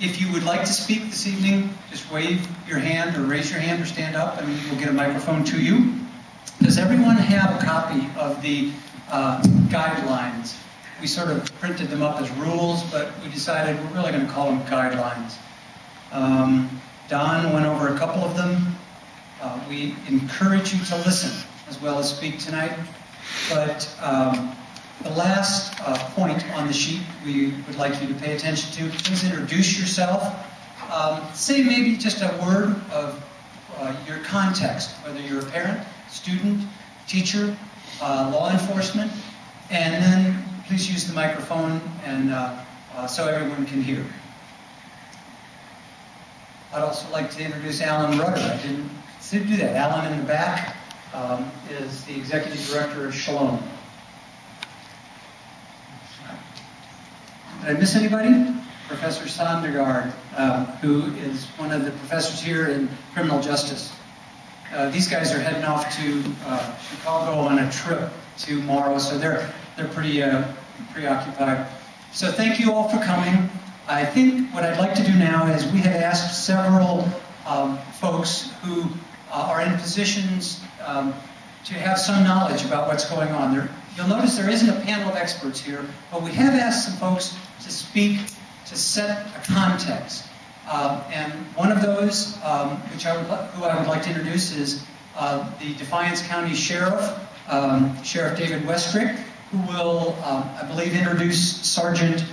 If you would like to speak this evening, just wave your hand or raise your hand or stand up and we'll get a microphone to you. Does everyone have a copy of the guidelines? We sort of printed them up as rules, but we decided we're really going to call them guidelines. Don went over a couple of them. We encourage you to listen as well as speak tonight. But the last point on the sheet we would like you to pay attention to, please introduce yourself. Say maybe just a word of your context, whether you're a parent, student, teacher, law enforcement, and then please use the microphone and so everyone can hear. I'd also like to introduce Alan Rudder. I didn't do that. Alan in the back is the Executive Director of Shalom. Did I miss anybody? Professor Sondergaard, who is one of the professors here in criminal justice. These guys are heading off to Chicago on a trip tomorrow, so they're pretty preoccupied. So thank you all for coming. I think what I'd like to do now is we have asked several folks who are in positions to have some knowledge about what's going on. You'll notice there isn't a panel of experts here, but we have asked some folks to speak to set a context. And one of those, who I would like to introduce, is the Defiance County Sheriff, Sheriff David Westrick, who will, I believe, introduce Sergeant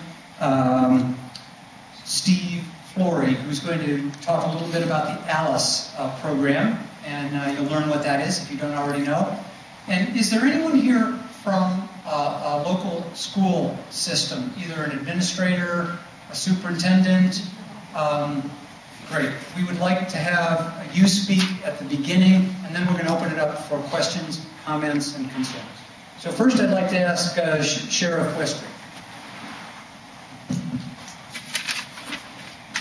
Steve Flory, who's going to talk a little bit about the ALICE program, and you'll learn what that is if you don't already know. And is there anyone here from a local school system, either an administrator, a superintendent? Great. We would like to have you speak at the beginning, and then we're going to open it up for questions, comments, and concerns. So first I'd like to ask Sheriff Westrick.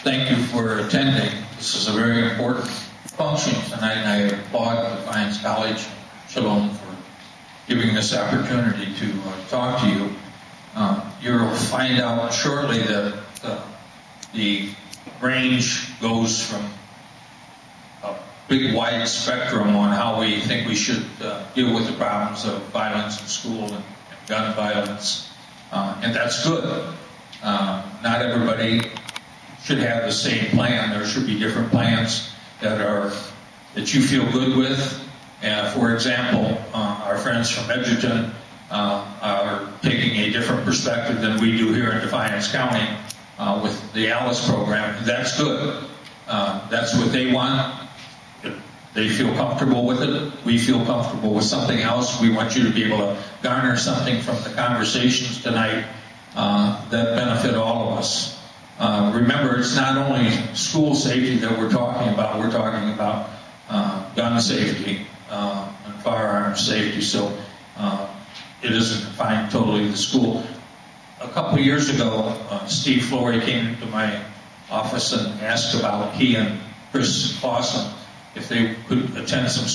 Thank you for attending. This is a very important function tonight, and I applaud Defiance College, Shalom, for giving this opportunity to talk to you. You'll find out shortly that the range goes from a big wide spectrum on how we think we should deal with the problems of violence in school and gun violence, and that's good. Not everybody should have the same plan. There should be different plans that you feel good with. For example, our friends from Edgerton are taking a different perspective than we do here in Defiance County with the ALICE program. That's good. That's what they want. If they feel comfortable with it, we feel comfortable with something else. We want you to be able to garner something from the conversations tonight that benefit all of us. Remember, it's not only school safety that we're talking about. We're talking about gun safety and firearm safety. So it isn't confined totally to school. A couple of years ago, Steve Flory came to my office and asked about he and Chris Clausen if they could attend some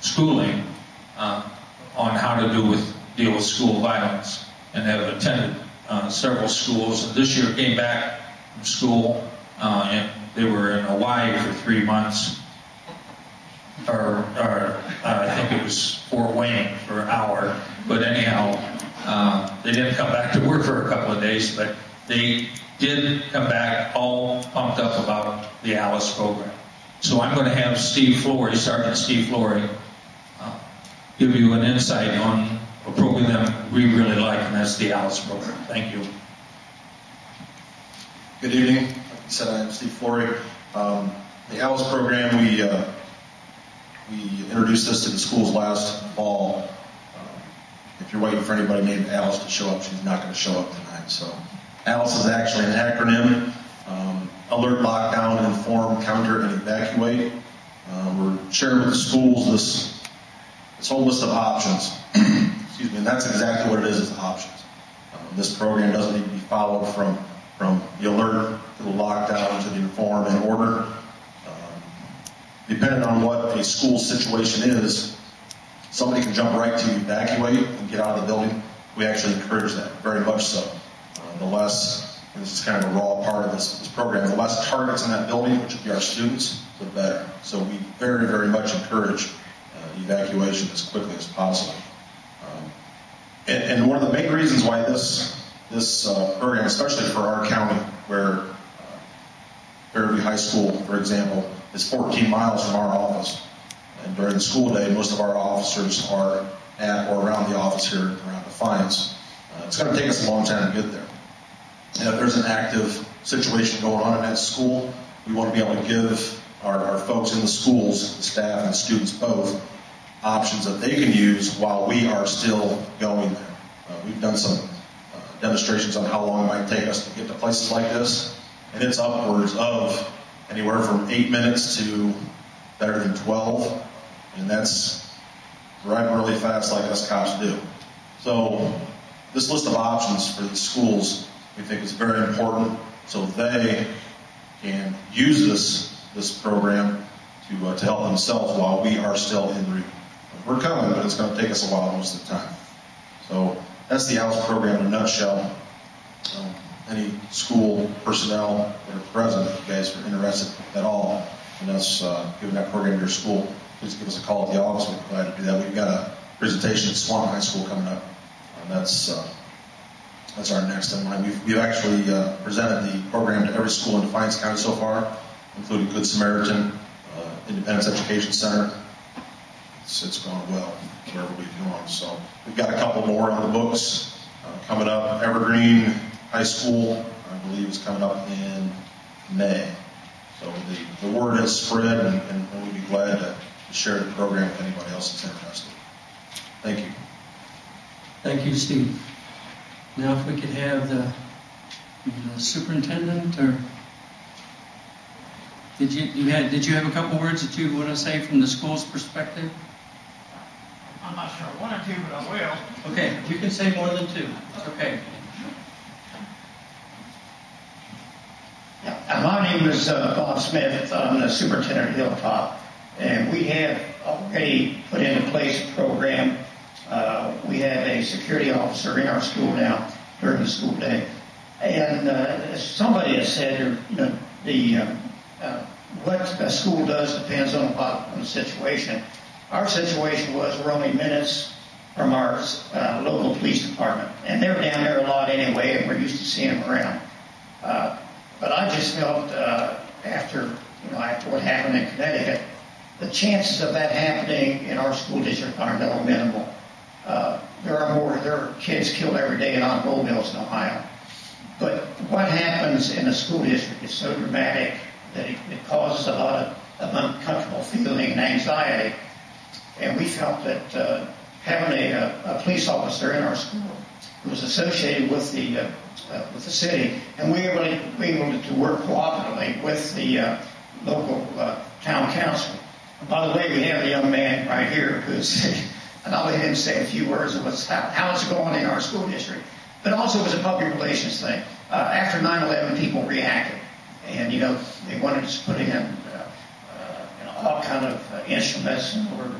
schooling on how to deal with school violence, and have attended several schools. And this year came back from school, and they were in Hawaii for 3 months, or I think it was Fort Wayne for an hour. But anyhow, they didn't come back to work for a couple of days, but they did come back all pumped up about the ALICE program. So I'm going to have Steve Flory, Sergeant Steve Flory, give you an insight on a program we really like, and that's the ALICE program. Thank you. Good evening. Like I said, I'm Steve Flory. The ALICE program, we introduced this to the schools last fall. If you're waiting for anybody named Alice to show up, she's not going to show up tonight. So ALICE is actually an acronym: Alert, Lockdown, Inform, Counter, and Evacuate. We're sharing with the schools this whole list of options. Excuse me, and that's exactly what it is options. This program doesn't need to be followed from the alert to the lockdown to the inform and order. Depending on what a school situation is, somebody can jump right to evacuate and get out of the building. We actually encourage that very much so. The less and this is kind of a raw part of this program, the less targets in that building, which would be our students, the better. So we very, very much encourage evacuation as quickly as possible. And one of the main reasons why this program, especially for our county, where Fairview High School, for example, is 14 miles from our office, and during the school day, most of our officers are at or around the office here around Defiance. It's going to take us a long time to get there. And if there's an active situation going on in that school, we want to be able to give our folks in the schools, the staff and the students both, options that they can use while we are still going there. We've done some demonstrations on how long it might take us to get to places like this, and it's upwards of anywhere from 8 minutes to better than 12, and that's driving really fast like us cops do. So this list of options for the schools we think is very important, so they can use this program to help themselves while we are still en route. We're coming, but it's going to take us a while most of the time. So that's the ALICE program in a nutshell. Any school personnel that are present, if you guys are interested at all in us giving that program to your school, please give us a call at the office. We'd be glad to do that. We've got a presentation at Swan High School coming up. That's our next in line. We've actually presented the program to every school in Defiance County so far, including Good Samaritan, Independence Education Center. It's gone well wherever we've gone. So we've got a couple more on the books coming up. Evergreen High School, I believe, is coming up in May. So the word has spread, and we'd be glad to share the program with anybody else that's interested. Thank you. Thank you, Steve. Now, if we could have the superintendent, or did you have a couple words that you want to say from the school's perspective? I'm not sure. One or two, but I will. Okay, you can say more than two. It's okay. My name is Bob Smith. I'm the superintendent at Hilltop, and we have already put into place a program. We have a security officer in our school now during the school day, and as somebody has said, what a school does depends on the situation. Our situation was we're only minutes from our local police department, and they're down there a lot anyway, and we're used to seeing them around. But I just felt after what happened in Connecticut, the chances of that happening in our school district are minimal. There are kids killed every day in automobiles in Ohio. But what happens in a school district is so dramatic that it causes a lot of uncomfortable feeling and anxiety. And we felt that having a police officer in our school who was associated with the city, and we were able to work cooperatively with the local town council. And by the way, we have a young man right here who's, and I'll let him say a few words of how it's going in our school district. But also it was a public relations thing. After 9/11, people reacted, and they wanted us to put in all kind of instruments in order to.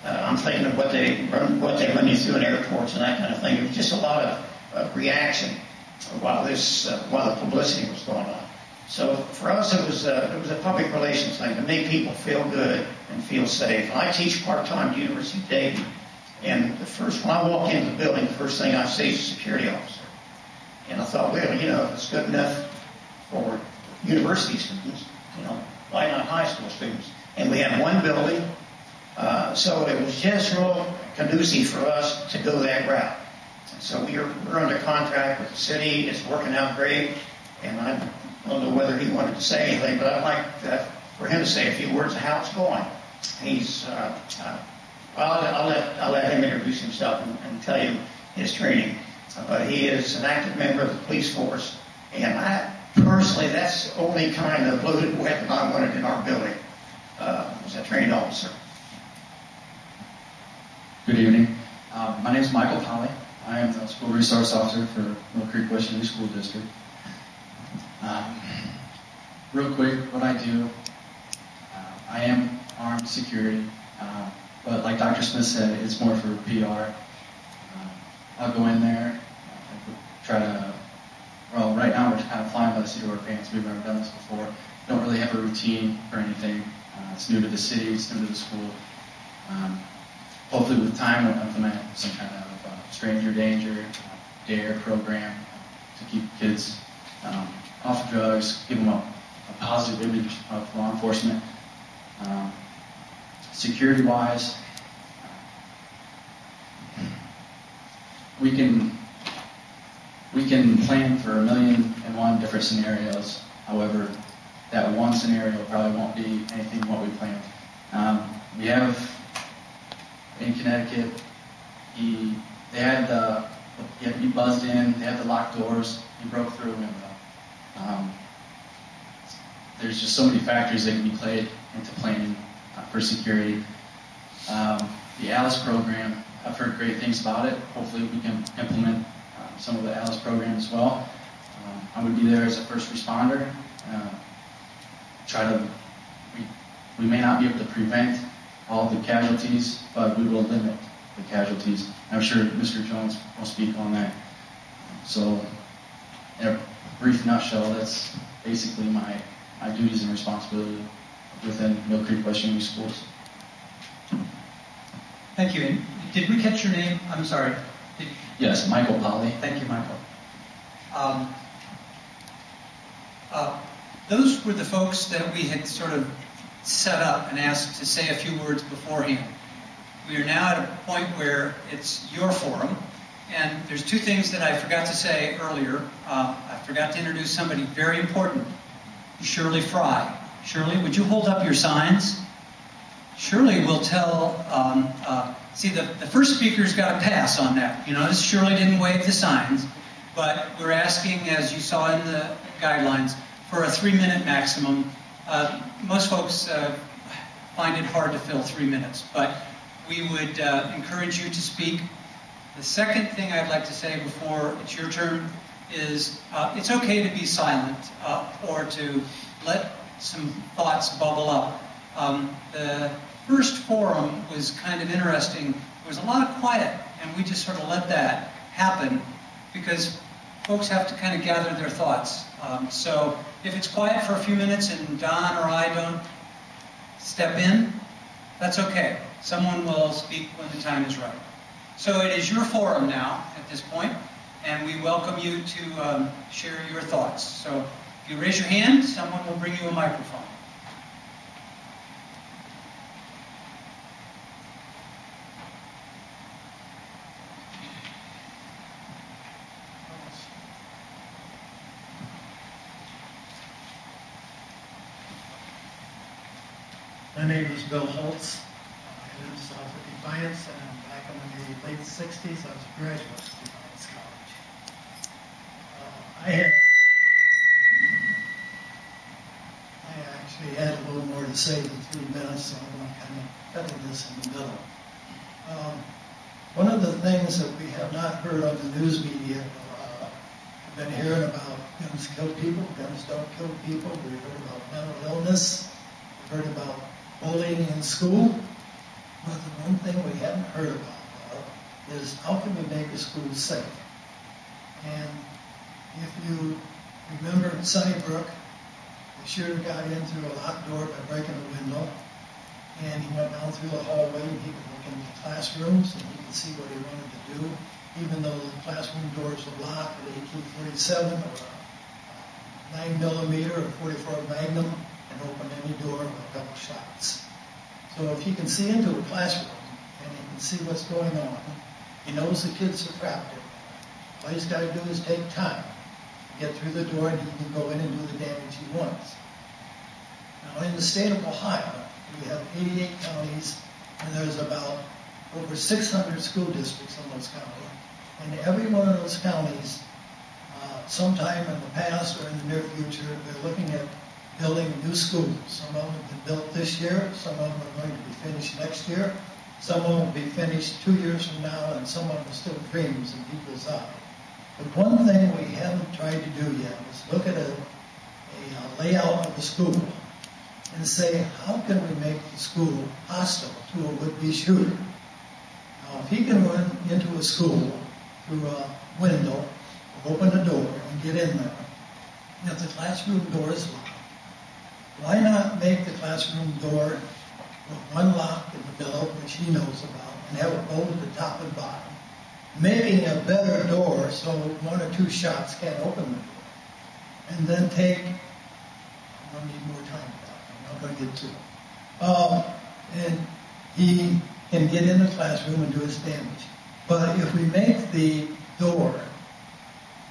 I'm thinking of what they run you through in airports and that kind of thing. It was just a lot of reaction while the publicity was going on. So for us, it was a public relations thing to make people feel good and feel safe. I teach part-time at the University of Dayton, and when I walk into the building, the first thing I see is a security officer. And I thought, well, if it's good enough for university students, why not high school students? And we have one building, so it was just real conducive for us to go that route. And so we're under contract with the city. It's working out great, and I don't know whether he wanted to say anything, but I'd like for him to say a few words of how it's going. He's I'll let him introduce himself and tell you his training. But he is an active member of the police force, and I personally, that's the only kind of loaded weapon I wanted in our building, was a trained officer. Good evening. My name is Michael Polly. I am the school resource officer for Mill Creek West Union School District. Real quick, what I do, I am armed security, but like Dr. Smith said, it's more for PR. I'll go in there, try to well, right now we're kind of flying by the seat of our pants. We've never done this before. Don't really have a routine or anything. It's new to the city, it's new to the school. Hopefully with time we'll implement some kind of stranger danger, DARE program to keep kids off of drugs, give them a positive image of law enforcement. Security-wise, we can plan for 1,000,001 different scenarios. However, that one scenario probably won't be anything what we planned. We have in Connecticut, he buzzed in, they had the locked doors, he broke through a window. There's just so many factors that can be played into planning for security. The ALICE program, I've heard great things about it. Hopefully we can implement some of the ALICE program as well. I would be there as a first responder. We may not be able to prevent all the casualties, but we will limit the casualties. I'm sure Mr. Jones will speak on that. So, in a brief nutshell, that's basically my duties and responsibility within Mill Creek West Union Schools. Thank you. And did we catch your name? I'm sorry. Yes, Michael Polly. Thank you, Michael. Those were the folks that we had sort of set up and asked to say a few words beforehand. We are now at a point where it's your forum, and there's two things that I forgot to say earlier. I forgot to introduce somebody very important, Shirley Fry. Shirley, would you hold up your signs? Shirley will tell, see, the first speaker's got a pass on that. You notice Shirley didn't wave the signs, but we're asking, as you saw in the guidelines, for a 3-minute maximum. Most folks find it hard to fill 3 minutes, but we would encourage you to speak. The second thing I'd like to say before it's your turn is it's okay to be silent or to let some thoughts bubble up. The first forum was kind of interesting. There was a lot of quiet, and we just sort of let that happen because folks have to kind of gather their thoughts. So if it's quiet for a few minutes and Don or I don't step in, that's okay. Someone will speak when the time is right. So it is your forum now at this point, and we welcome you to share your thoughts. So if you raise your hand, someone will bring you a microphone. My name is Bill Holtz. I live south of Defiance, and back in the late 60s, I was a graduate of Defiance College. I actually had a little more to say than 3 minutes, so I'm going to kind of feather this in the middle. One of the things that we have not heard on the news media, we've been hearing about guns kill people, guns don't kill people. We've heard about mental illness. We've heard about bullying in school, but the one thing we haven't heard about is how can we make a school safe? And if you remember in Sunnybrook, the shooter got in through a locked door by breaking a window, and he went down through the hallway and he could look into the classrooms and he could see what he wanted to do, even though the classroom doors were locked with AK-47 or a 9mm or 44 Magnum, and open any door with a couple shots. So if he can see into a classroom and he can see what's going on, he knows the kids are trapped in there. All he's got to do is take time, get through the door, and he can go in and do the damage he wants. Now in the state of Ohio, we have 88 counties, and there's about over 600 school districts in those counties. And every one of those counties, sometime in the past or in the near future, they're looking at building new schools. Some of them have been built this year, some of them are going to be finished next year, some of them will be finished 2 years from now, and some of them are still dreams in people's eyes. But one thing we haven't tried to do yet is look at a layout of a school and say, how can we make the school hostile to a would-be shooter? Now, if he can run into a school through a window open the door and get in there. If the classroom door is locked, why not make the classroom door with one lock in the middle, which he knows about, and have it bolted the top and bottom, making a better door so one or two shots can't open the door. And then take, I'm going to need more time for that, I'm not going to get to it. And he can get in the classroom and do his damage. But if we make the door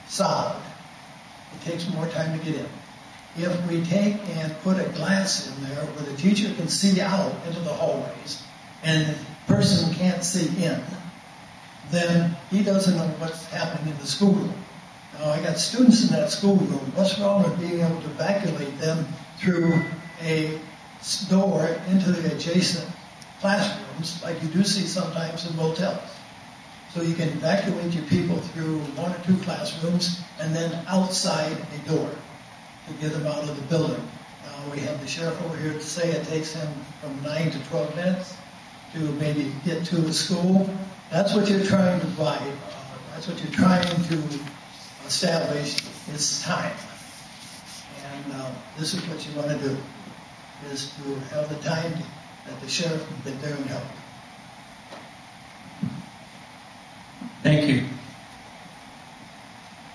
solid, it takes more time to get in. If we take and put a glass in there where the teacher can see out into the hallways and the person can't see in, then he doesn't know what's happening in the schoolroom. Now, I got students in that schoolroom. What's wrong with being able to evacuate them through a door into the adjacent classrooms like you do see sometimes in motels? So you can evacuate your people through one or two classrooms and then outside a door to get them out of the building. Now, we have the sheriff over here to say it takes him from 9 to 12 minutes to maybe get to the school. That's what you're trying to provide. That's what you're trying to establish is time. And this is what you want to do, is to have the time that the sheriff can get there and help. Thank you.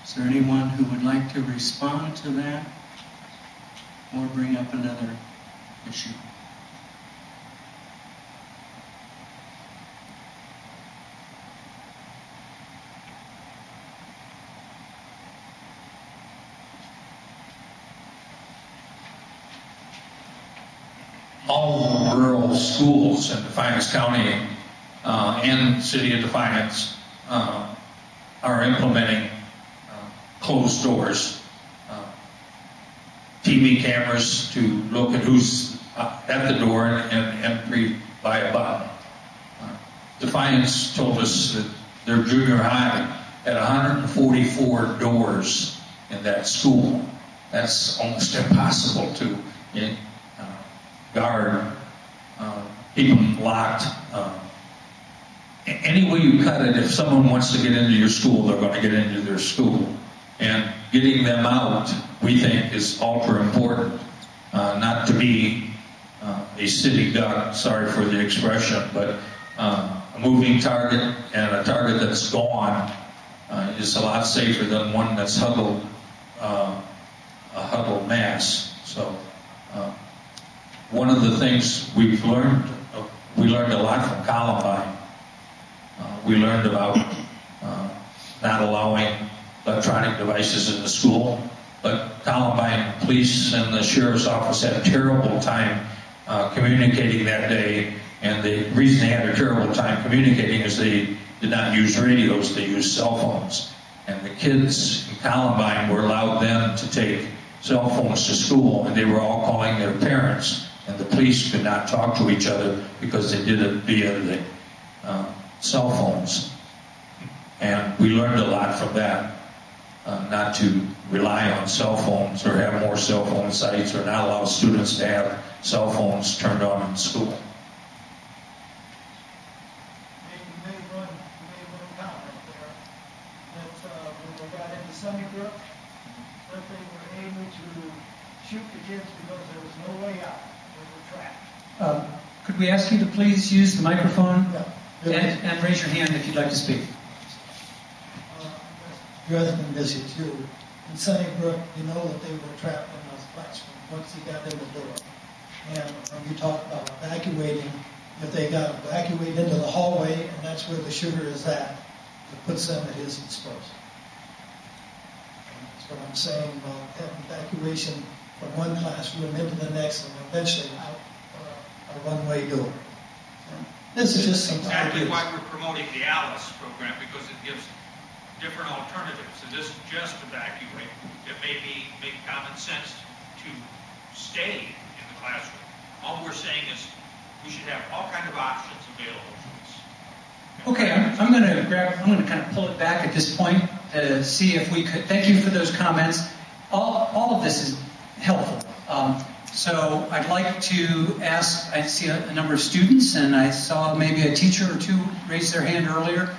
Is there anyone who would like to respond to that or bring up another issue? All rural schools in Defiance County and City of Defiance are implementing closed doors, TV cameras to look at who's at the door and entry by a button. Defiance told us that their junior high had 144 doors in that school. That's almost impossible to guard, keep them locked. Any way you cut it, if someone wants to get into your school, they're going to get into their school. And getting them out, we think, is ultra important. Not to be a city duck, sorry for the expression, but a moving target and a target that's gone is a lot safer than one that's huddled, a huddled mass. So one of the things we learned a lot from Columbine. We learned about not allowing electronic devices in the school, but Columbine police and the sheriff's office had a terrible time communicating that day, and the reason they had a terrible time communicating is they did not use radios, they used cell phones. And the kids in Columbine were allowed then to take cell phones to school, and they were all calling their parents, and the police could not talk to each other because they did it via the cell phones. And we learned a lot from that, not to rely on cell phones or have more cell phone sites or not allow students to have cell phones turned on in school. You made one comment there that when they got into Sunnybrook, that they were able to shoot the kids because there was no way out. They were trapped. Could we ask you to please use the microphone Yeah. and raise your hand if you'd like to speak? You guys have been busy too. In Sunnybrook, you know that they were trapped in those classrooms once they got in the door. And when you talk about evacuating, if they got evacuated into the hallway, and that's where the shooter is at, it puts them at his disposal. And that's what I'm saying about having evacuation from one classroom into the next and eventually out a one-way door. And this is just some exactly ideas. why we're promoting the ALICE program, because it gives different alternatives. And this is just evacuate. It may make common sense to stay in the classroom. All we're saying is we should have all kinds of options available to us. Okay, I'm going to kind of pull it back at this point to see if we could. Thank you for those comments. All of this is helpful. So I'd like to ask. I see a number of students, and I saw maybe a teacher or two raise their hand earlier.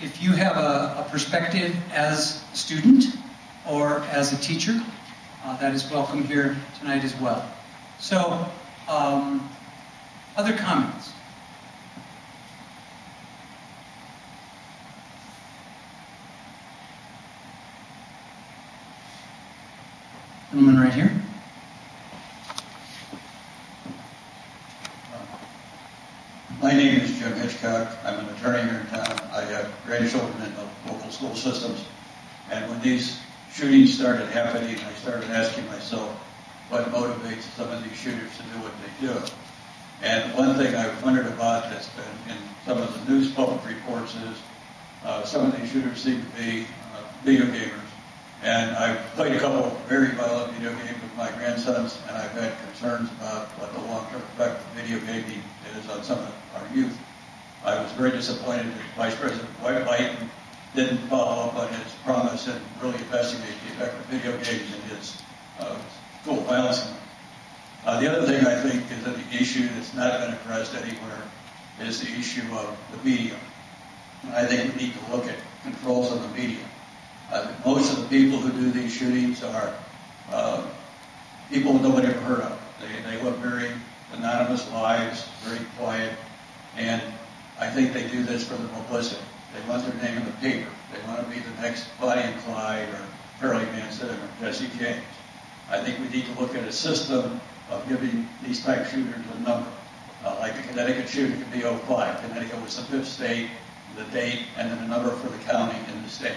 if you have a perspective as a student or as a teacher, that is welcome here tonight as well. So, other comments? Gentleman right here. My name is Jim Hitchcock. I'm an attorney here in town. I have grandchildren in the local school systems. And when these shootings started happening, I started asking myself what motivates some of these shooters to do what they do. And one thing I've wondered about that's been in some of the news public reports is some of these shooters seem to be video gamers. And I've played a couple of very violent video games with my grandsons, and I've had concerns about what the long-term effect of video gaming is on some of our youth. I was very disappointed that Vice President Biden didn't follow up on his promise and really investigate the effect of video games in his school violence. The other thing I think is an issue that's not been addressed anywhere is the issue of the media. And I think we need to look at controls on the media. Most of the people who do these shootings are people nobody ever heard of. They live very anonymous lives, very quiet, and I think they do this for the publicity. They want their name in the paper. They want to be the next Bonnie and Clyde or Fairleigh Manson or Jesse James. I think we need to look at a system of giving these type shooters a number. Like the Connecticut shooting could be 05. Connecticut was the 5th state, the date, and then a number for the county and the state.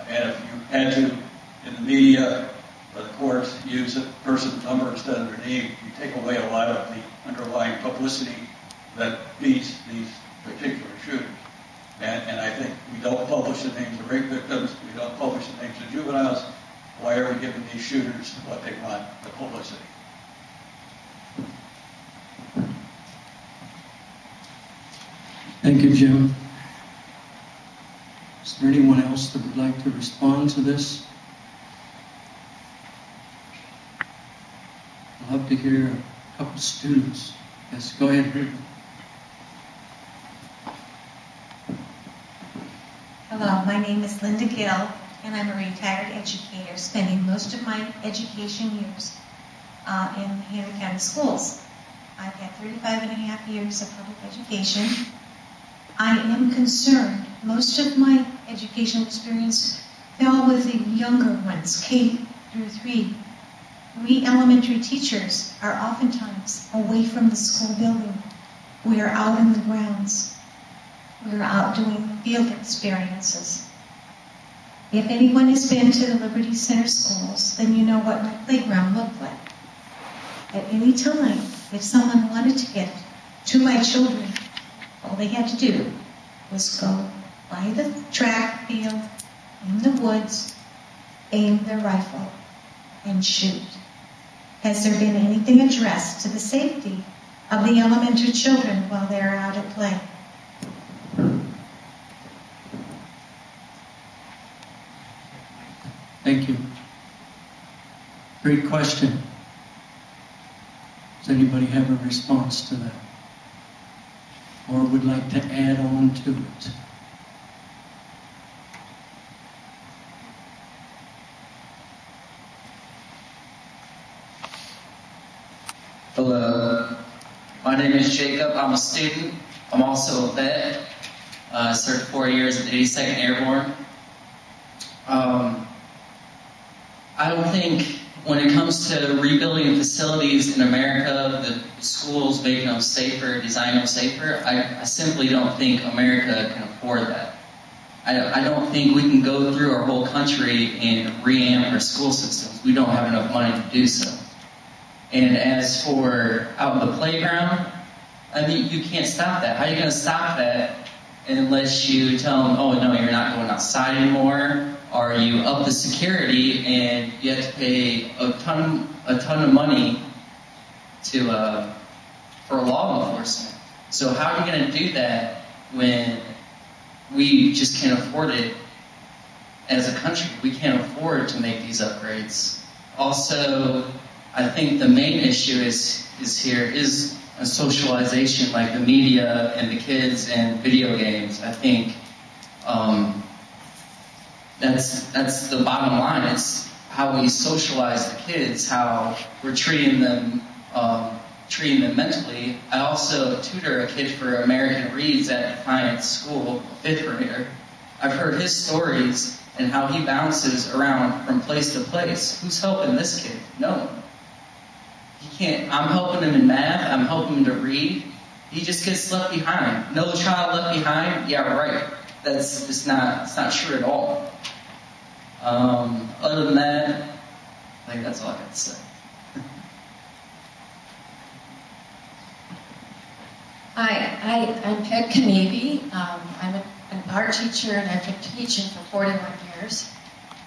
And if you had to, in the media or the courts, use a person's number instead of their name, you take away a lot of the underlying publicity that feeds these particular shooters. And I think we don't publish the names of rape victims, we don't publish the names of juveniles. Why are we giving these shooters what they want, the publicity? Thank you, Jim. Is there anyone else that would like to respond to this? I'd love to hear a couple students. Yes, go ahead. Hello, my name is Linda Gill, and I'm a retired educator, spending most of my education years in Hannah County schools. I've had 35 and a half years of public education. I am concerned. Most of my educational experience fell with the younger ones, K through 3. We elementary teachers are oftentimes away from the school building. We are out in the grounds. We are out doing field experiences. If anyone has been to the Liberty Center schools, then you know what my playground looked like. At any time, if someone wanted to get to my children, all they had to do was go by the track field, in the woods, aim their rifle, and shoot. Has there been anything addressed to the safety of the elementary children while they're out at play? Thank you. Great question. Does anybody have a response to that? Or would like to add on to it? Hello, my name is Jacob. I'm a student. I'm also a vet. Served 4 years in the 82nd Airborne. I don't think when it comes to rebuilding facilities in America, the schools, making them safer, designing them safer, I simply don't think America can afford that. I don't think we can go through our whole country and re-amp our school systems. We don't have enough money to do so. And as for out in the playground, I mean, you can't stop that. How are you going to stop that unless you tell them, oh, no, you're not going outside anymore? Or you up the security and you have to pay a ton of money to for law enforcement. So how are you going to do that when we just can't afford it as a country? We can't afford to make these upgrades. Also, I think the main issue is a socialization, like the media and the kids and video games. I think That's the bottom line. It's how we socialize the kids, how we're treating them mentally. I also tutor a kid for American Reads at Defiance School, a 5th grader. I've heard his stories and how he bounces around from place to place. Who's helping this kid? No one. He can't. I'm helping him in math. I'm helping him to read. He just gets left behind. No child left behind? Yeah, right. That's just not. It's not true at all. Other than that, I think that's all I got to say. Hi, I'm Peg Kanabe. I'm an art teacher and I've been teaching for 41 years.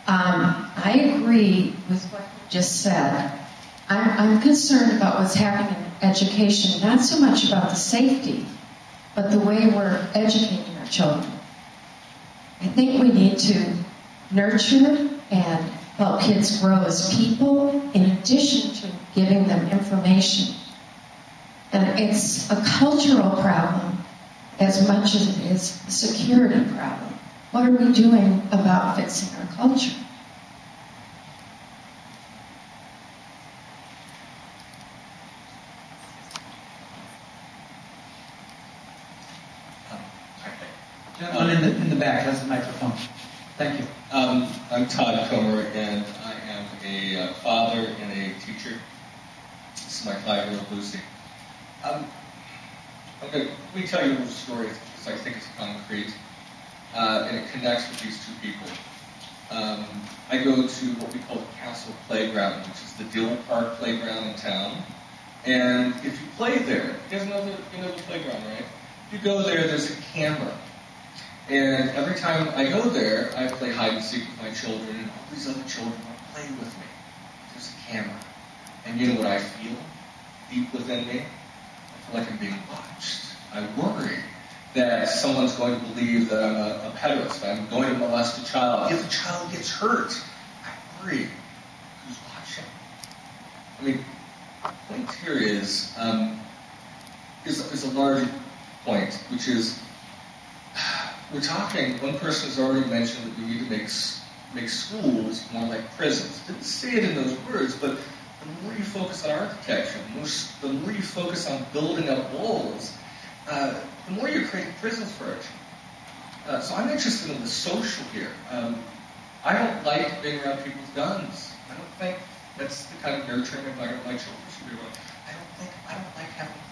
I agree with what you just said. I'm concerned about what's happening in education, not so much about the safety, but the way we're educating our children. I think we need to nurture and help kids grow as people in addition to giving them information. And it's a cultural problem as much as it is a security problem. What are we doing about fixing our culture? Gentleman in the back has the microphone. Thank you. I'm Todd Comer, and I am a father and a teacher. This is my 5-year-old Lucy. Let me tell you a little story because I think it's concrete, and it connects with these two people. I go to what we call the Castle Playground, which is the Dill Park playground in town. And if you play there, you guys know the playground, right? If you go there, there's a camera. And every time I go there, I play hide and seek with my children, and all these other children want to play with me. There's a camera. And you know what I feel deep within me? I feel like I'm being watched. I worry that someone's going to believe that I'm a pedorist. I'm going to molest a child. If a child gets hurt, I worry. Who's watching? I mean, the point here is a larger point, which is we're talking, one person has already mentioned that we need to make schools more like prisons. Didn't say it in those words, but the more you focus on architecture, the more you focus on building up walls, the more you're creating prisons for our children. So I'm interested in the social here. I don't like being around people with guns. I don't think that's the kind of nurturing environment my children should be around. I don't like having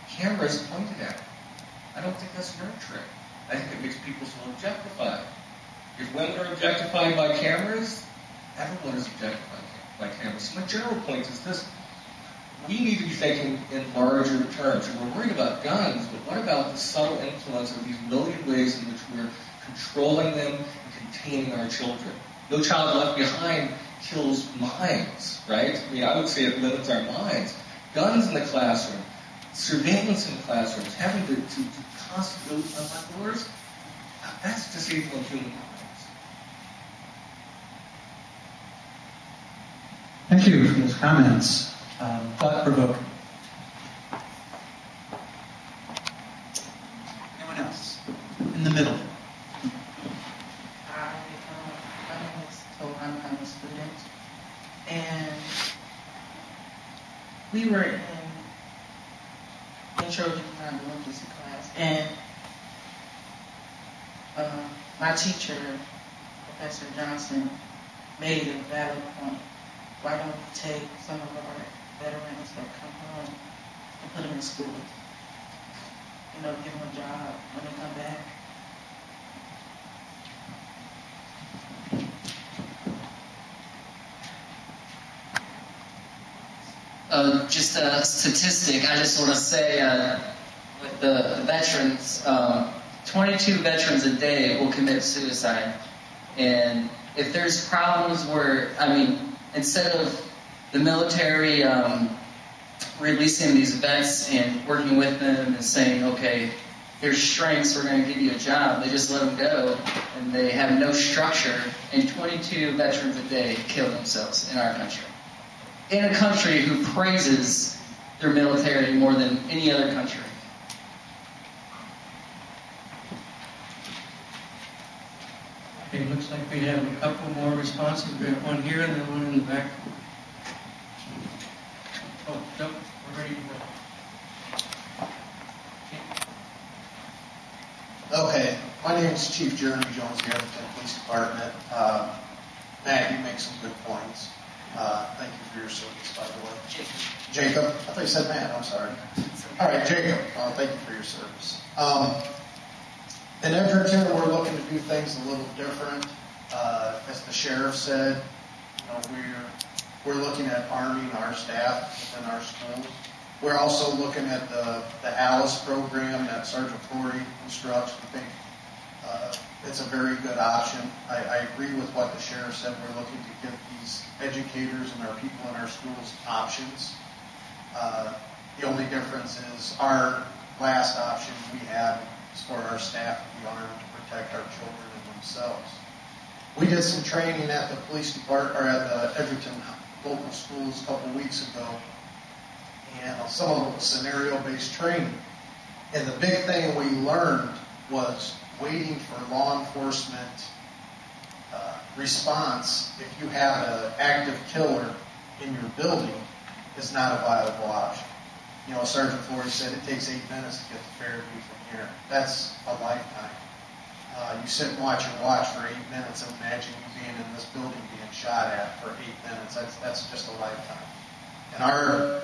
cameras pointed at me. I don't think that's nurturing. I think it makes people feel objectified. If women are objectified by cameras, everyone is objectified by cameras. So my general point is this. We need to be thinking in larger terms. And we're worried about guns, but what about the subtle influence of these million ways in which we're controlling them and containing our children? No Child Left Behind kills minds, right? I mean, I would say it limits our minds. Guns in the classroom, surveillance in classrooms, having to constantly unlock doors, that's disabling human minds. Thank you for those comments. Thought-provoking. Anyone else? In the middle. Hi, my name is Tohan. I'm a student. And we were in intro to literacy class, and my teacher, Professor Johnson, made a valid point. Why don't we take some of our veterans that come home and put them in school? You know, give them a job when they come back. Just a statistic, I just want to say with the veterans, 22 veterans a day will commit suicide. And if there's problems where, instead of the military releasing these vets and working with them and saying, okay, here's strengths, we're going to give you a job, they just let them go, and they have no structure, and 22 veterans a day kill themselves in our country. In a country who praises their military more than any other country. like we have a couple more responses. We got one here and then one in the back. Oh, nope, we're ready to go. Okay, my name is Chief Jeremy Jones, the Everton Police Department. Matt, you make some good points. Thank you for your service, by the way. Jacob. I thought you said Matt, I'm sorry. All right, Jacob, thank you for your service. In Edgerton, we're looking to do things a little different. As the sheriff said, we're looking at arming our staff within our schools. We're also looking at the ALICE program that Sergeant Flory instructs. We think it's a very good option. I agree with what the sheriff said. We're looking to give these educators and our people in our schools options. The only difference is our last option we have is for our staff to be armed to protect our children and themselves. We did some training at the police department, or at the Edgerton local schools a couple weeks ago, and some of it was scenario-based training. And the big thing we learned was waiting for law enforcement response if you have an active killer in your building is not a viable option. Sergeant Flory said it takes 8 minutes to get to Fairview from here. That's a lifetime. You sit and watch for 8 minutes and imagine you being in this building being shot at for 8 minutes. That's just a lifetime. In our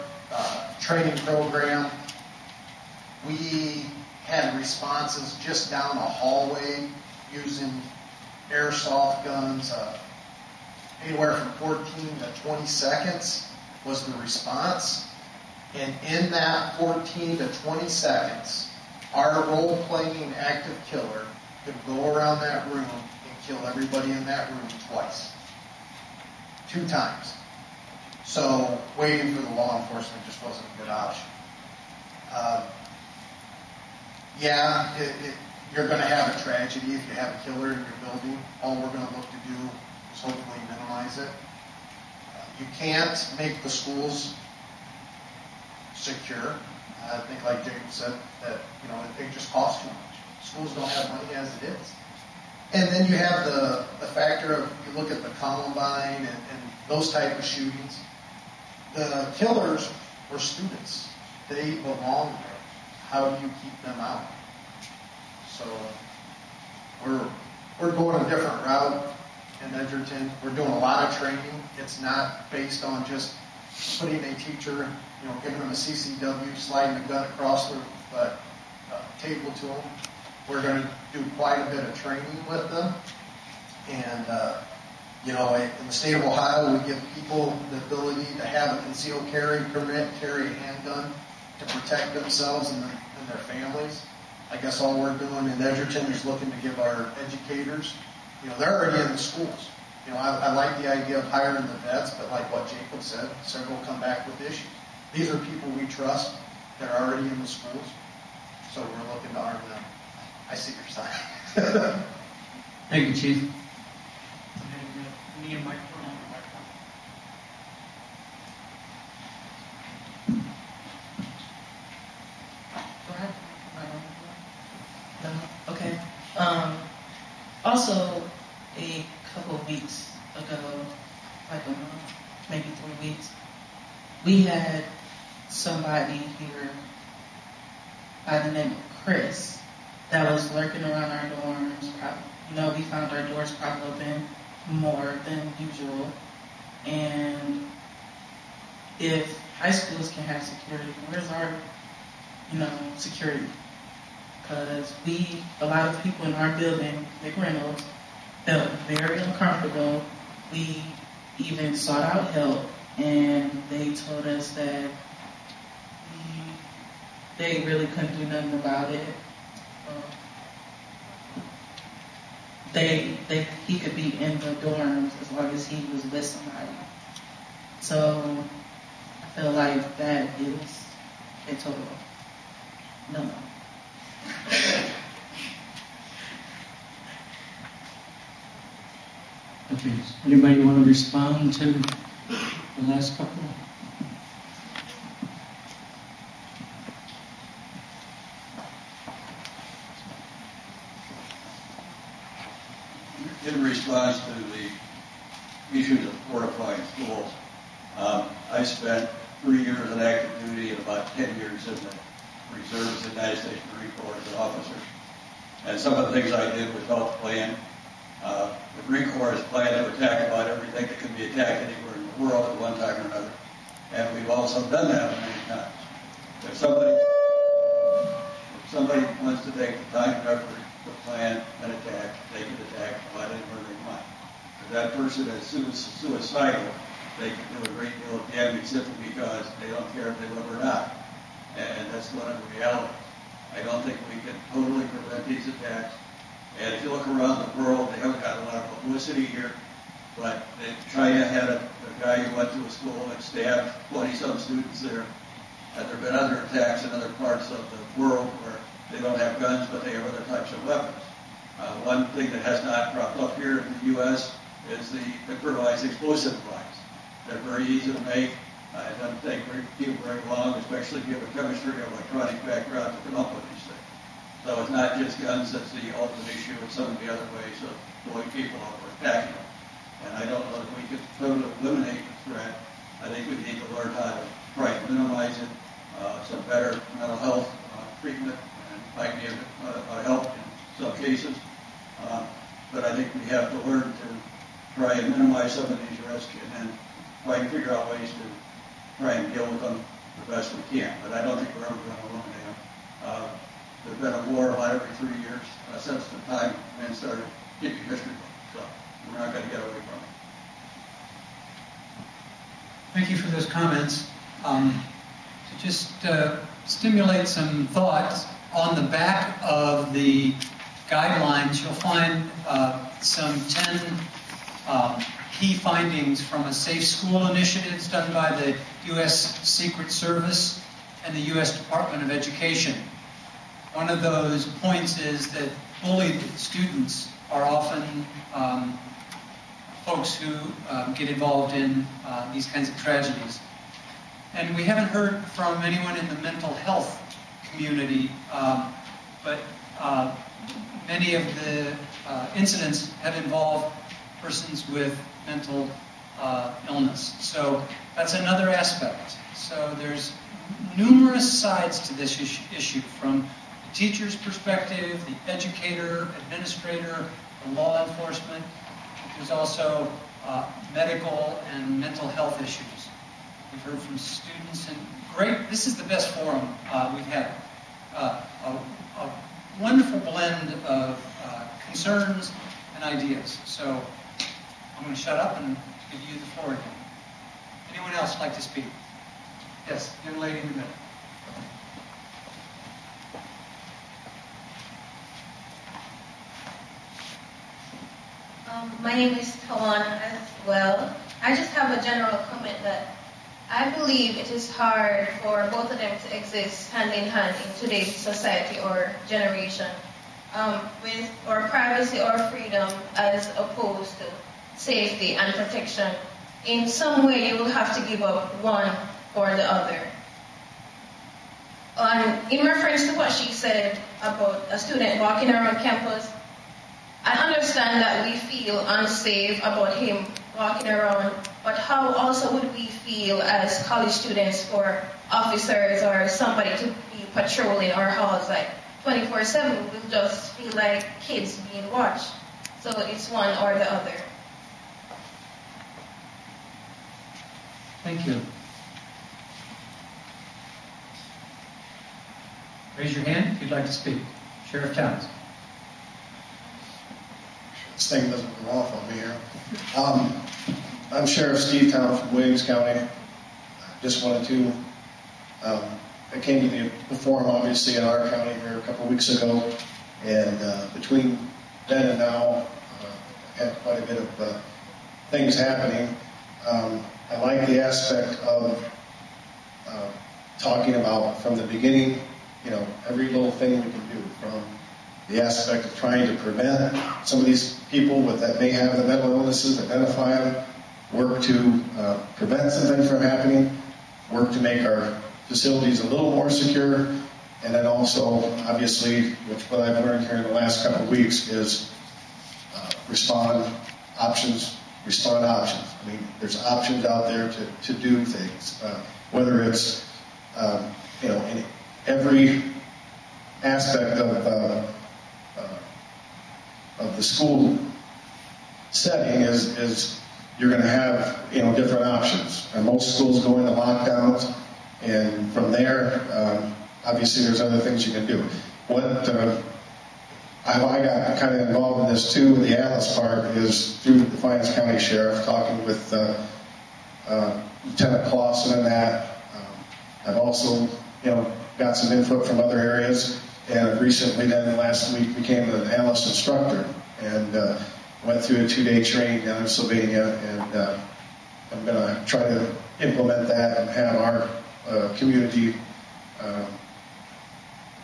training program, we had responses just down a hallway using airsoft guns. Anywhere from 14 to 20 seconds was the response. And in that 14 to 20 seconds, our role-playing active killer could go around that room and kill everybody in that room twice. 2 times. So waiting for the law enforcement just wasn't a good option. You're going to have a tragedy if you have a killer in your building. All we're going to look to do is hopefully minimize it. You can't make the schools secure. I think, like Jacob said, that it just costs too much. Schools don't have money as it is. And then you have the factor of, you look at the Columbine and those type of shootings. The killers were students. They belong there. How do you keep them out? So we're going a different route in Edgerton. We're doing a lot of training. It's not based on just putting a teacher, giving them a CCW, sliding a gun across the table to them. We're going to do quite a bit of training with them. And, in the state of Ohio, we give people the ability to have a concealed carry permit, carry a handgun to protect themselves and their families. I guess all we're doing in Edgerton is looking to give our educators, they're already in the schools. I like the idea of hiring the vets, but like what Jacob said, several come back with issues. These are people we trust that are already in the schools, so we're looking to arm them. I see your sign. Thank you, Chief. Okay. Also, a couple of weeks ago, like maybe 3 weeks, we had somebody here by the name of Chris that was lurking around our dorms. We found our doors propped open more than usual. And if high schools can have security, where's our, security? Because a lot of people in our building, Nick Reynolds, felt very uncomfortable. We even sought out help, and they told us that they really couldn't do nothing about it. He could be in the dorms as long as he was with somebody. So I feel like that is a total no. Okay. Anybody want to respond to the last couple? You're in response to the issues of fortifying schools, I spent 3 years in active duty and about 10 years in the reserves of the United States Marine Corps as an officer. And some of the things I did was help plan. The Marine Corps has planned to attack about everything that can be attacked anywhere in the world at one time or another. And we've also done that many times. If somebody wants to take the time and effort to plan an attack, they can attack about anywhere they want. If that person is suicidal, they can do a great deal of damage simply because they don't care if they live or not. And that's one of the realities. I don't think we can totally prevent these attacks. And if you look around the world, they haven't got a lot of publicity here. But China had a guy who went to a school and stabbed 20-some students there. And there have been other attacks in other parts of the world where they don't have guns, but they have other types of weapons. One thing that has not cropped up here in the U.S. is the improvised explosive device. They're very easy to make. It doesn't take people very long, especially if you have a chemistry or electronic background to come up with these things. So it's not just guns that's the ultimate issue, it's some of the other ways of blowing people up or attacking them. And I don't know that we can totally eliminate the threat. I think we need to learn how to try to minimize it, some better mental health treatment, and might be a help in some cases. But I think we have to learn to try and minimize some of these risks and then try and figure out ways to try and deal with them the best we can. But I don't think we're ever going to eliminate them. There's been a war about every 3 years since the time men started keeping history books. So we're not going to get away from it. Thank you for those comments. To just stimulate some thoughts, on the back of the guidelines, you'll find some 10 key findings from a Safe School initiatives done by the U.S. Secret Service and the U.S. Department of Education. One of those points is that bullied students are often folks who get involved in these kinds of tragedies. And we haven't heard from anyone in the mental health community, but many of the incidents have involved persons with mental illness. So that's another aspect. So there's numerous sides to this issue, from the teacher's perspective, the educator, administrator, the law enforcement. There's also medical and mental health issues. We've heard from students, and great, this is the best forum we've had. A wonderful blend of concerns and ideas. So I'm going to shut up and give you the floor again. Anyone else like to speak? Yes, young lady in the middle. My name is Tawan as well. I just have a general comment that I believe it is hard for both of them to exist hand in hand in today's society or generation, with or privacy or freedom as opposed to safety and protection. In some way, you will have to give up one or the other. In reference to what she said about a student walking around campus, I understand that we feel unsafe about him walking around, but how also would we feel as college students or officers or somebody to be patrolling our halls like 24/7? We'll just feel like kids being watched. So it's one or the other. Thank you. Raise your hand if you'd like to speak. Sheriff Towns. This thing doesn't go off on me here. I'm Sheriff Steve Town from Williams County. Just wanted to, I came to the forum obviously in our county here a couple weeks ago, and between then and now, had quite a bit of things happening. I like the aspect of talking about from the beginning, every little thing we can do, from the aspect of trying to prevent some of these people that may have the mental illnesses, identify them, work to prevent some things from happening, work to make our facilities a little more secure, and then also, obviously, which what I've learned here in the last couple of weeks is respond options. I mean, there's options out there to do things, whether it's in every aspect of the school setting is you're going to have different options. And most schools go into lockdowns, and from there, obviously, there's other things you can do. How I got kind of involved in this too, the Alice part, is through the Defiance County Sheriff, talking with Lieutenant Clausen and that. I've also, got some input from other areas, and recently then last week became an Alice instructor and went through a 2-day training down in Sylvania, and I'm going to try to implement that and have our community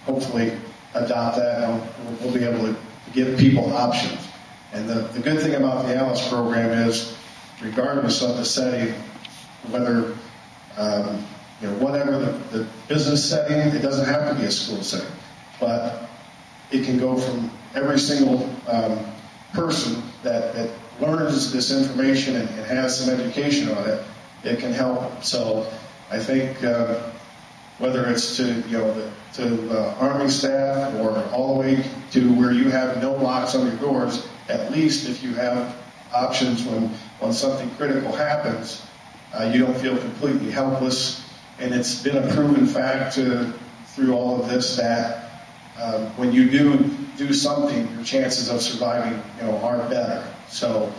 hopefully adopt that, and we'll be able to give people options. And the good thing about the Alice program is, regardless of the setting, whether whatever the business setting, it doesn't have to be a school setting, but it can go from every single person that learns this information and has some education on it. It can help. So I think whether it's to Army staff or all the way to where you have no locks on your doors, at least if you have options when something critical happens, you don't feel completely helpless. And it's been a proven fact through all of this that when you do something, your chances of surviving are better. So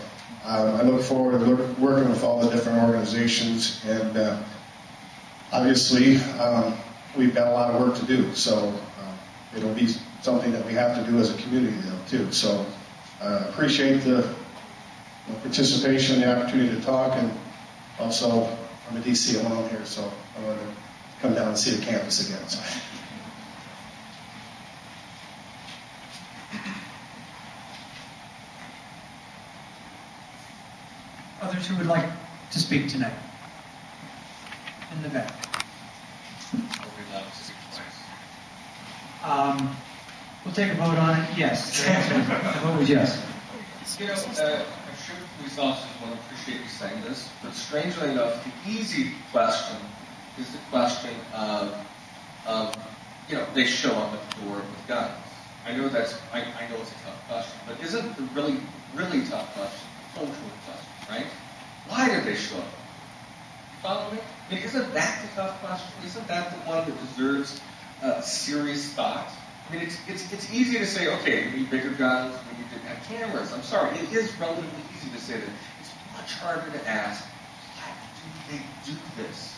I look forward to working with all the different organizations, and obviously we've got a lot of work to do. So it'll be something that we have to do as a community though too. So appreciate the participation, the opportunity to talk, and also I'm a DC alum here, so I want to come down and see the campus again. So. Others who would like to speak tonight? In the back. We'll take a vote on it. Yes. The vote was yes. I'm sure police officers will appreciate you saying this, but strangely enough, the easy question is the question of they show up at the door with guns. I know it's a tough question, but isn't the really, really tough question the cultural question, right? Why did they show up? Follow me? I mean, isn't that the tough question? Isn't that the one that deserves serious thought? I mean, it's easy to say, okay, we need bigger guns, we need to have cameras. I'm sorry, it is relatively easy to say that. It's much harder to ask, why do they do this?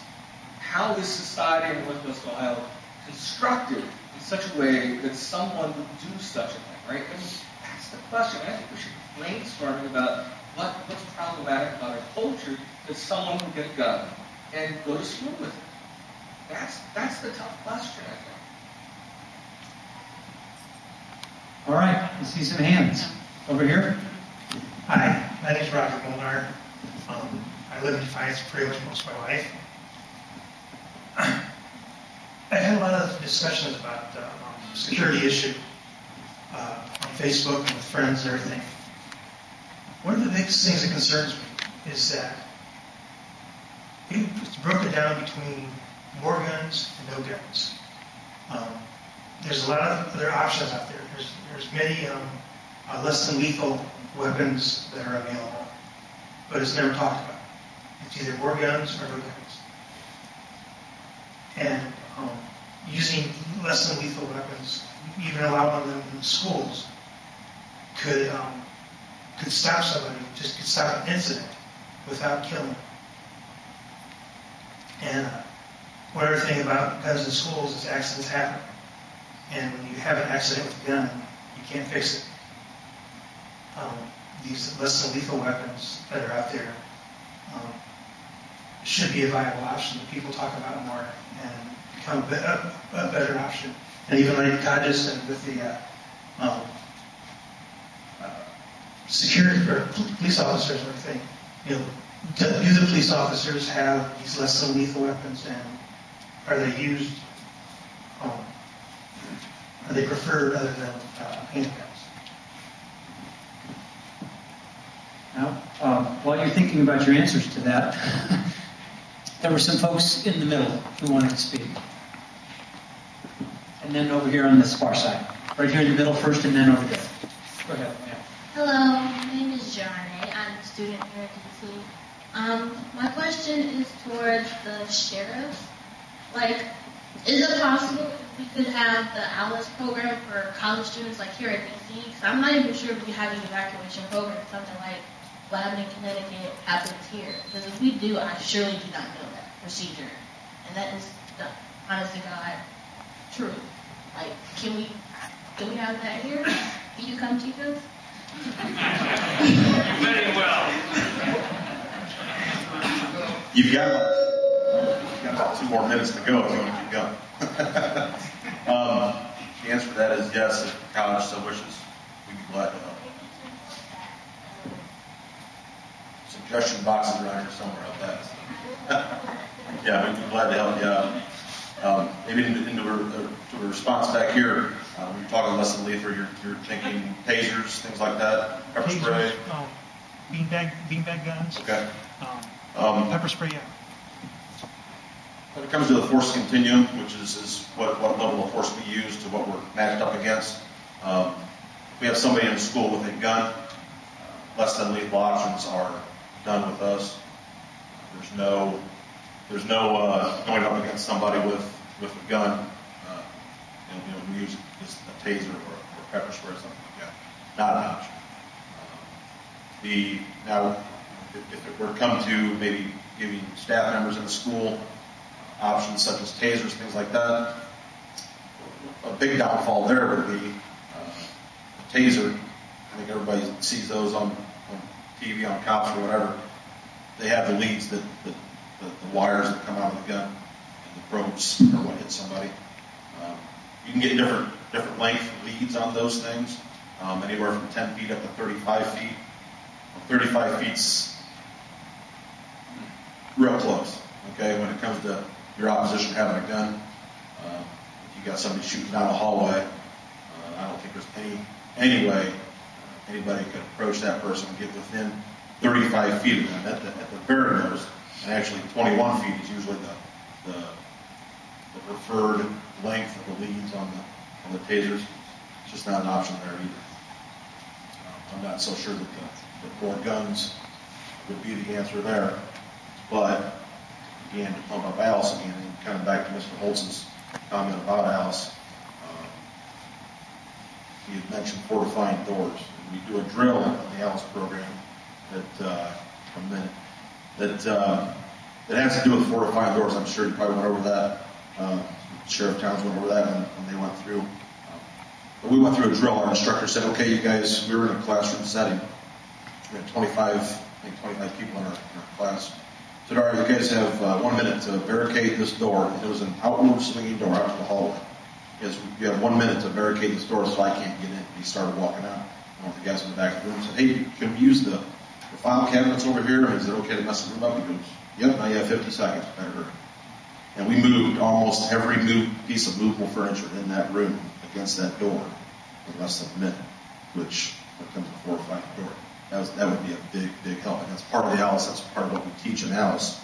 How is society in Northwest Ohio constructed in such a way that someone would do such a thing, right? I mean, that's the question. I think we should be brainstorming about what's problematic about our culture that someone would get a gun and go to school with it. That's the tough question, I think. All right, I see some hands over here. Hi, my name is Roger Molnar. I live in Defiance pretty much most of my life. I've had a lot of discussions about security issue on Facebook and with friends and everything. One of the biggest things that concerns me is that it's broken down between more guns and no guns. There's a lot of other options out there. There's many less than lethal weapons that are available, but it's never talked about. It's either more guns or no guns. And using less than lethal weapons, even allowing them in schools, could stop somebody, just could stop an incident without killing. And one other thing about guns in schools is accidents happen. And when you have an accident with a gun, you can't fix it. These less than lethal weapons that are out there should be a viable option that people talk about more and become a better option. And even like Todd just said with the security or police officers and everything, do the police officers have these less than lethal weapons, and are they used? Are they preferred other than handguns? Now, while you're thinking about your answers to that, there were some folks in the middle who wanted to speak. And then over here on this far side. Right here in the middle first, and then over there. Go ahead. Yeah. Hello, my name is Jarne. I'm a student here at DC. My question is towards the sheriffs. Like, is it possible if we could have the ALICE program for college students like here at DC? Because I'm not even sure if we have an evacuation program, something like Lebanon, Connecticut happens here. Because if we do, I surely do not know that procedure. And that is the honest to God truth. Like, can we have that here? Can you come teach us? Very well. You've got about 2 more minutes to go if you want to keep going. The answer to that is yes, if the college so wishes, we'd be glad to help. Suggestion boxes around here somewhere out there. Yeah, we'd be glad to help you out. Maybe into a response back here, when you're talking less than lethal, you're thinking tasers, things like that, pepper spray. Beanbag guns. Okay. Pepper spray, yeah. When it comes to the force continuum, which is what level of force we use to what we're matched up against, if we have somebody in the school with a gun, less than lethal options are done with us. There's no going up against somebody with a gun. We use a taser or pepper spray or something like that. Not an option. Now, if it were to come to maybe giving staff members in the school options such as tasers, things like that, a big downfall there would be a taser. I think everybody sees those on TV, on cops or whatever. They have the leads the wires that come out of the gun, and the probes are what hits somebody. You can get different length leads on those things, anywhere from 10 feet up to 35 feet. 35 feet's real close, okay, when it comes to your opposition having a gun. If you got somebody shooting down a hallway, I don't think there's any way anybody could approach that person and get within 35 feet of them. At the very most, and actually 21 feet is usually the preferred length of the leads on the tasers. It's just not an option there either. I'm not so sure that more guns would be the answer there. But again, to pump up Alice again, and kind of back to Mr. Holtz's comment about Alice, he had mentioned fortifying doors. And we do a drill in the Alice program that has to do with fortifying doors. I'm sure you probably went over that. Sheriff Towns went over that when they went through. But we went through a drill. Our instructor said, okay, you guys, we were in a classroom setting. We had 25 people in our class. Said, all right, you guys have 1 minute to barricade this door. And it was an outward swinging door out to the hallway. Yes, you have 1 minute to barricade this door so I can't get in. And he started walking out. One of the guys in the back of the room said, hey, can we use the file cabinets over here? And he said, okay to mess the room up? He goes, yep, now you have 50 seconds. Better hurry. And we moved almost every piece of movable furniture in that room against that door in less than a minute, which, when it comes to fortifying the door, that would be a big, big help. And that's part of the Alice. That's part of what we teach in Alice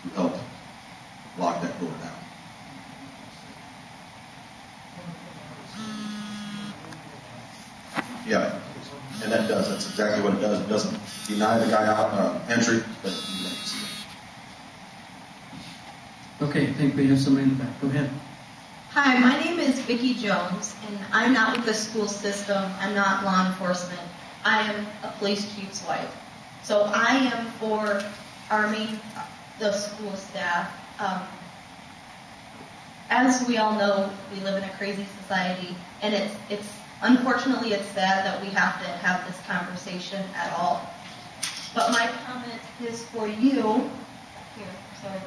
to help lock that door down. Yeah, and that does. That's exactly what it does. It doesn't deny the guy entry, but he lets him. Okay, I think we have somebody in the back. Go ahead. Hi, my name is Vicki Jones, and I'm not with the school system. I'm not law enforcement. I am a police chief's wife. So I am for arming the school staff. As we all know, we live in a crazy society, and it's unfortunately it's sad that we have to have this conversation at all. But my comment is for you. Here, sorry,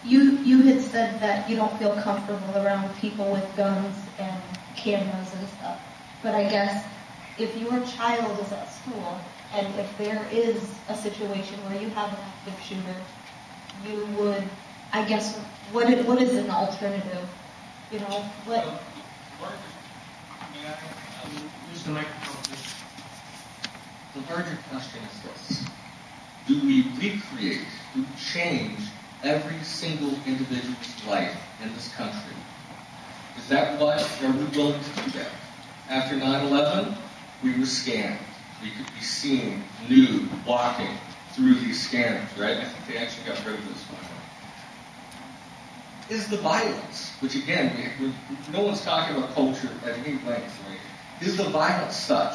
you had said that you don't feel comfortable around people with guns and cameras and stuff. But I guess if your child is at school and if there is a situation where you have an active shooter, you would, I guess, what is an alternative? You know, what? Use the microphone, please. The larger question is this. Do we recreate, do we change every single individual's life in this country? Is that what, are we willing to do that? After 9/11, we were scanned. We could be seen nude, walking through these scanners, right? I think they actually got rid of this one. Is the violence, which again, no one's talking about culture at any length, right? Is the violence such,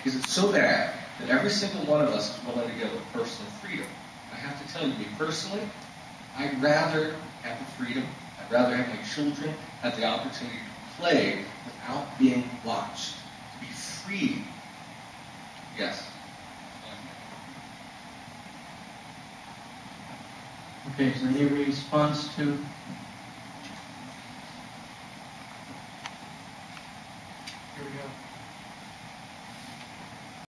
is it so bad that every single one of us is willing to give up personal freedom? I have to tell you, me personally, I'd rather have the freedom, I'd rather have my children have the opportunity to play without being watched, to be free. Yes. Okay, is there any response to